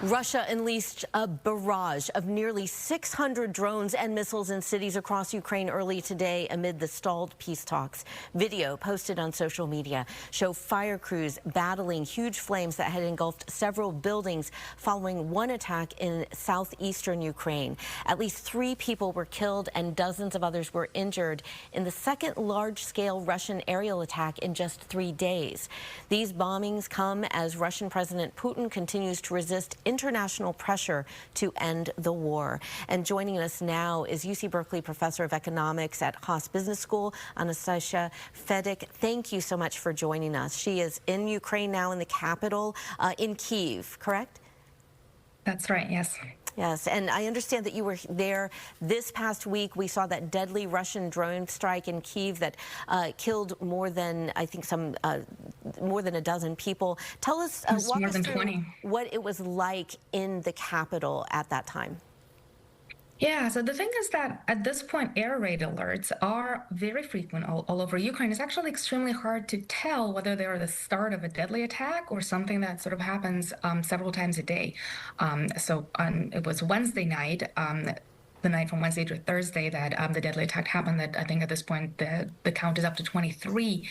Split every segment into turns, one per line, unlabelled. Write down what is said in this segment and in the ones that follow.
Russia unleashed a barrage of nearly 600 drones and missiles in cities across Ukraine early today amid the stalled peace talks. Video posted on social media show fire crews battling huge flames that had engulfed several buildings following one attack in southeastern Ukraine. At least 3 people were killed and dozens of others were injured in the second large-scale Russian aerial attack in just 3 days. These bombings come as Russian President Putin continues to resist international pressure to end the war. And joining us now is UC Berkeley Professor of Economics at Haas Business School, Anastassia Fedyk. Thank you so much for joining us. She is in Ukraine now, in the capital, in Kyiv, correct?
That's right, yes.
Yes, and I understand that you were there this past week. We saw that deadly Russian drone strike in Kyiv that killed more than, I think, more than a dozen people. Tell us, walk us through
20.
What it was like in the capital at that time.
Yeah, so the thing is that at this point, air raid alerts are very frequent all over Ukraine. It's actually extremely hard to tell whether they are the start of a deadly attack or something that sort of happens several times a day. It was Wednesday night, the night from Wednesday to Thursday, that the deadly attack happened. That I think at this point the count is up to 23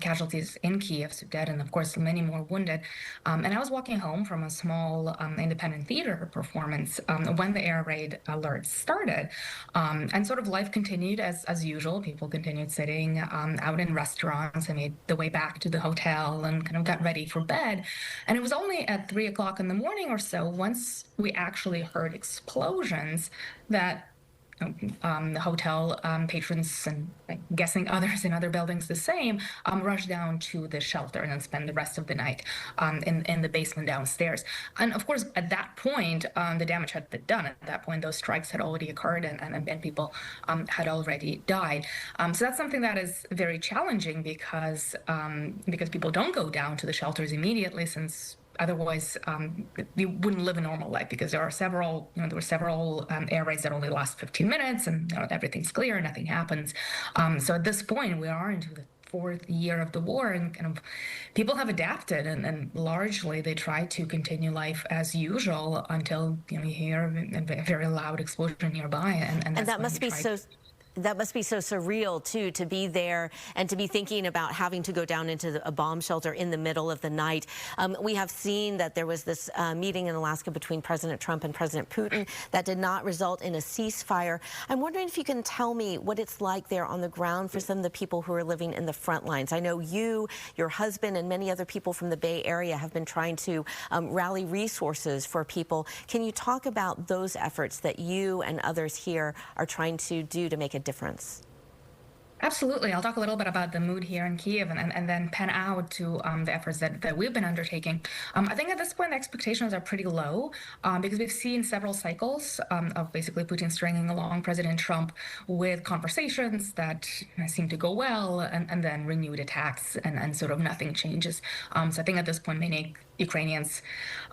casualties in Kyiv, so dead, and of course many more wounded. And I was walking home from a small independent theater performance when the air raid alert started, and sort of life continued as usual. People continued sitting out in restaurants. I made the way back to the hotel and kind of got ready for bed. And it was only at 3 o'clock in the morning or so, once we actually heard explosions, that the hotel patrons, and I'm guessing others in other buildings the same, rushed down to the shelter and then spent the rest of the night in the basement downstairs. And of course, at that point, the damage had been done. At that point, those strikes had already occurred and people had already died. So that's something that is very challenging because people don't go down to the shelters immediately, since otherwise, you wouldn't live a normal life, because there were several air raids that only last 15 minutes, and everything's clear, nothing happens. So at this point, we are into the 4th year of the war, and kind of people have adapted, and largely they try to continue life as usual until you hear a very loud explosion nearby, and
that must be so. That must be so surreal, too, to be there and to be thinking about having to go down into a bomb shelter in the middle of the night. We have seen that there was this meeting in Alaska between President Trump and President Putin that did not result in a ceasefire. I'm wondering if you can tell me what it's like there on the ground for some of the people who are living in the front lines. I know you, your husband, and many other people from the Bay Area have been trying to rally resources for people. Can you talk about those efforts that you and others here are trying to do to make a difference?
Absolutely. I'll talk a little bit about the mood here in Kyiv and then pan out to the efforts that we've been undertaking. I think at this point, the expectations are pretty low because we've seen several cycles of basically Putin stringing along President Trump with conversations that seem to go well, and then renewed attacks, and sort of nothing changes. So I think at this point, many Ukrainians,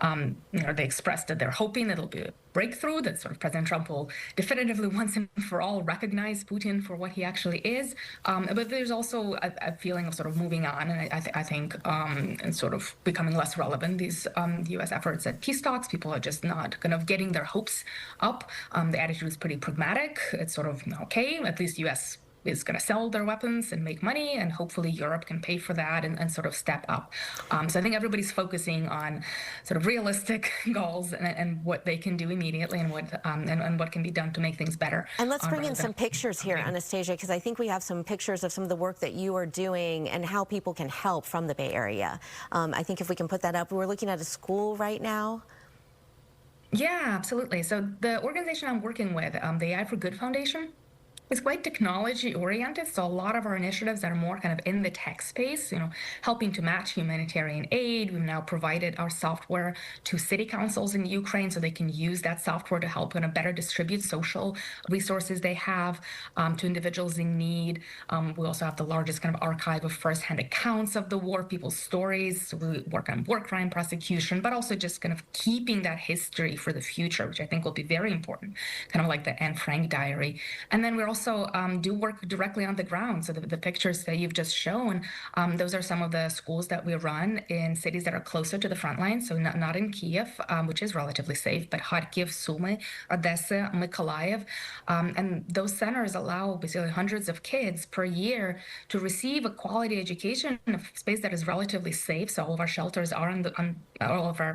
they expressed that they're hoping it'll be a breakthrough, that sort of President Trump will definitively once and for all recognize Putin for what he actually is. But there's also a feeling of sort of moving on, and I think and sort of becoming less relevant, these U.S. efforts at peace talks. People are just not kind of getting their hopes up. The attitude is pretty pragmatic. It's sort of, okay, at least U.S. is going to sell their weapons and make money, and hopefully Europe can pay for that and sort of step up. So I think everybody's focusing on sort of realistic goals and what they can do immediately, and what can be done to make things better.
And let's bring in some pictures here, Anastassia, because I think we have some pictures of some of the work that you are doing and how people can help from the Bay Area. I think if we can put that up, we're looking at a school right now.
Yeah, absolutely. So the organization I'm working with, the AI for Good Foundation, it's quite technology oriented. So a lot of our initiatives that are more kind of in the tech space, helping to match humanitarian aid. We've now provided our software to city councils in Ukraine so they can use that software to help kind of better distribute social resources they have to individuals in need. We also have the largest kind of archive of firsthand accounts of the war, people's stories. So we work on war crime prosecution, but also just kind of keeping that history for the future, which I think will be very important, kind of like the Anne Frank diary. And then we're also also do work directly on the ground. So the pictures that you've just shown, those are some of the schools that we run in cities that are closer to the front line. So not in Kyiv, which is relatively safe, but Kharkiv, Sumy, Odessa, Mykolaiv. And those centers allow basically hundreds of kids per year to receive a quality education in a space that is relatively safe. So all of our shelters are all of our